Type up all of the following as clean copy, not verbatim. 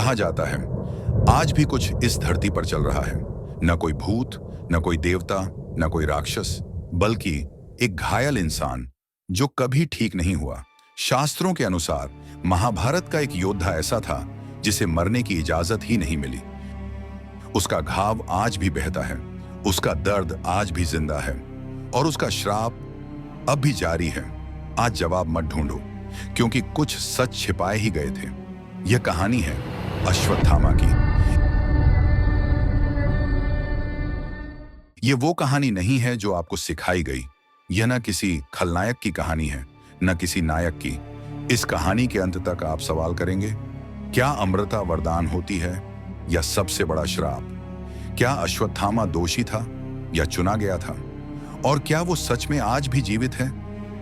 कहा जाता है आज भी कुछ इस धरती पर चल रहा है, न कोई भूत, न कोई देवता, न कोई राक्षस, बल्कि एक घायल इंसान जो कभी ठीक नहीं हुआ। शास्त्रों के अनुसार महाभारत का एक योद्धा ऐसा था जिसे मरने की इजाजत ही नहीं मिली। उसका घाव आज भी बहता है, उसका दर्द आज भी जिंदा है और उसका श्राप अब भी जारी है। आज जवाब मत ढूंढो, क्योंकि कुछ सच छिपाए ही गए थे। यह कहानी है अश्वत्थामा की। यह वो कहानी नहीं है जो आपको सिखाई गई। यह न किसी खलनायक की कहानी है, न किसी नायक की। इस कहानी के अंत तक आप सवाल करेंगे, क्या अमृता वरदान होती है या सबसे बड़ा श्राप? क्या अश्वत्थामा दोषी था या चुना गया था? और क्या वो सच में आज भी जीवित है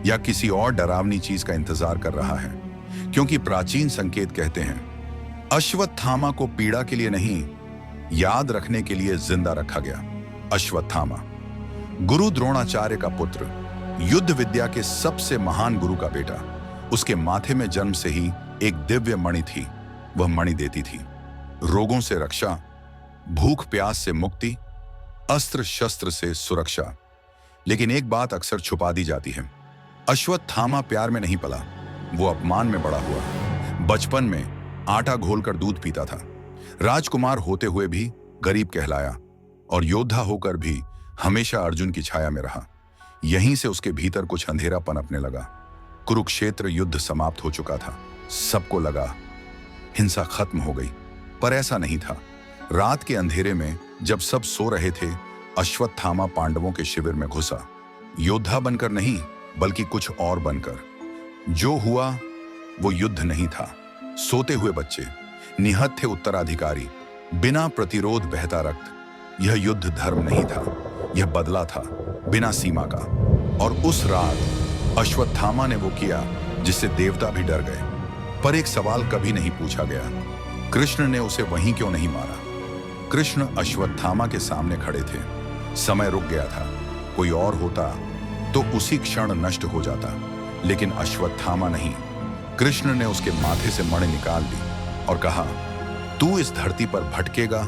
या किसी और डरावनी चीज का इंतजार कर रहा है? क्योंकि प्राचीन संकेत कहते हैं अश्वत्थामा को पीड़ा के लिए नहीं, याद रखने के लिए जिंदा रखा गया। अश्वत्थामा गुरु द्रोणाचार्य का पुत्र, युद्ध विद्या के सबसे महान गुरु का बेटा। उसके माथे में जन्म से ही एक दिव्य मणि थी। वह मणि देती थी रोगों से रक्षा, भूख प्यास से मुक्ति, अस्त्र शस्त्र से सुरक्षा। लेकिन एक बात अक्सर छुपा दी जाती है, अश्वत्थामा प्यार में नहीं पला, वो अपमान में बड़ा हुआ। बचपन में आटा घोलकर दूध पीता था, राजकुमार होते हुए भी गरीब कहलाया और योद्धा होकर भी हमेशा अर्जुन की छाया में रहा। यहीं से उसके भीतर कुछ अंधेरा पनपने लगा। कुरुक्षेत्र युद्ध समाप्त हो चुका था, सबको लगा हिंसा खत्म हो गई, पर ऐसा नहीं था। रात के अंधेरे में जब सब सो रहे थे, अश्वत्थामा पांडवों के शिविर में घुसा। योद्धा बनकर नहीं, बल्कि कुछ और बनकर। जो हुआ वो युद्ध नहीं था। सोते हुए बच्चे, निहत थे उत्तराधिकारी, बिना प्रतिरोध बहता रक्त। यह युद्ध धर्म नहीं था, यह बदला था, बिना सीमा का। और उस रात अश्वत्थामा ने वो किया जिससे देवता भी डर गए। पर एक सवाल कभी नहीं पूछा गया, कृष्ण ने उसे वहीं क्यों नहीं मारा? कृष्ण अश्वत्थामा के सामने खड़े थे। समय रुक गया था। कोई और होता तो उसी क्षण नष्ट हो जाता, लेकिन अश्वत्थामा नहीं। कृष्ण ने उसके माथे से मणि निकाल दी और कहा, तू इस धरती पर भटकेगा,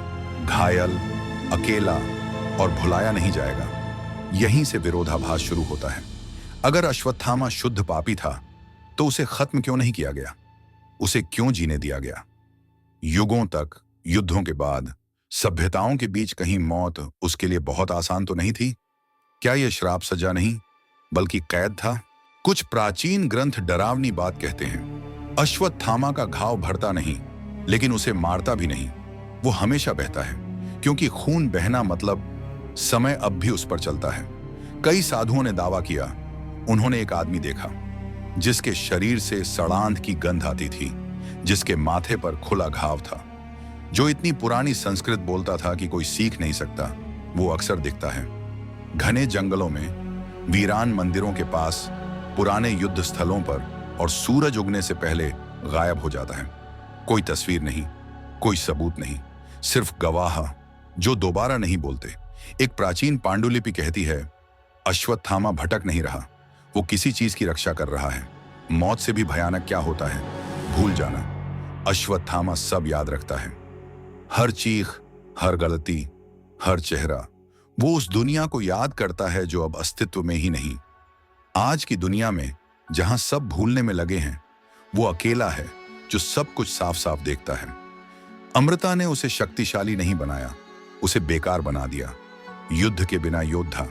घायल, अकेला और भुलाया नहीं जाएगा। यहीं से विरोधाभास शुरू होता है। अगर अश्वत्थामा शुद्ध पापी था तो उसे खत्म क्यों नहीं किया गया? उसे क्यों जीने दिया गया? युगों तक, युद्धों के बाद, सभ्यताओं के बीच कहीं मौत उसके लिए बहुत आसान तो नहीं थी? क्या यह श्राप सजा नहीं, बल्कि कैद था? कुछ प्राचीन ग्रंथ डरावनी बात कहते हैं, अश्वत्थामा का घाव भरता नहीं, लेकिन उसे मारता भी नहीं। वो हमेशा बहता है, क्योंकि खून बहना मतलब समय अब भी उस पर चलता है। कई साधुओं ने दावा किया, उन्होंने एक आदमी देखा जिसके शरीर से सड़ांध की गंध आती थी, जिसके माथे पर खुला घाव था, जो इतनी पुरानी संस्कृत बोलता था कि कोई सीख नहीं सकता। वो अक्सर दिखता है घने जंगलों में, वीरान मंदिरों के पास, पुराने युद्ध स्थलों पर, और सूरज उगने से पहले गायब हो जाता है। कोई तस्वीर नहीं, कोई सबूत नहीं, सिर्फ गवाह जो दोबारा नहीं बोलते। एक प्राचीन पांडुलिपि कहती है, अश्वत्थामा भटक नहीं रहा, वो किसी चीज की रक्षा कर रहा है। मौत से भी भयानक क्या होता है? भूल जाना। अश्वत्थामा सब याद रखता है, हर चीख, हर गलती, हर चेहरा। वो उस दुनिया को याद करता है जो अब अस्तित्व में ही नहीं। आज की दुनिया में जहां सब भूलने में लगे हैं, वो अकेला है जो सब कुछ साफ साफ देखता है। अमृता ने उसे शक्तिशाली नहीं बनाया, उसे बेकार बना दिया। युद्ध के बिना योद्धा,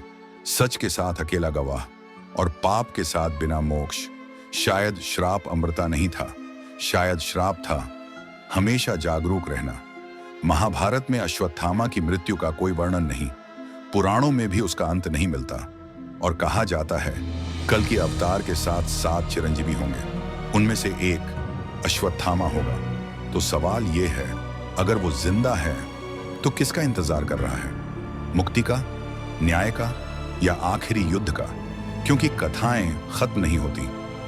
सच के साथ अकेला गवाह, और पाप के साथ बिना मोक्ष। शायद श्राप अमृता नहीं था, शायद श्राप था हमेशा जागरूक रहना। महाभारत में अश्वत्थामा की मृत्यु का कोई वर्णन नहीं, पुराणों में भी उसका अंत नहीं मिलता। और कहा जाता है कल की अवतार के साथ 7 चिरंजीवी होंगे, उनमें से एक अश्वत्थामा होगा। तो सवाल यह है, अगर वो जिंदा है तो किसका इंतजार कर रहा है? मुक्ति का, न्याय का, या आखिरी युद्ध का? क्योंकि कथाएं खत्म नहीं होती,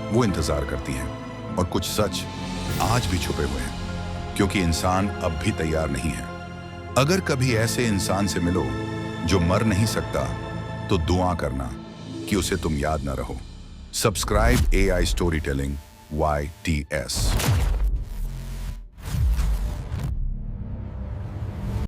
वो इंतजार करती हैं। और कुछ सच आज भी छुपे हुए हैं, क्योंकि इंसान अब भी तैयार नहीं है। अगर कभी ऐसे इंसान से मिलो जो मर नहीं सकता, तो दुआ करना कि उसे तुम याद न रहो। Subscribe AI story telling YTS।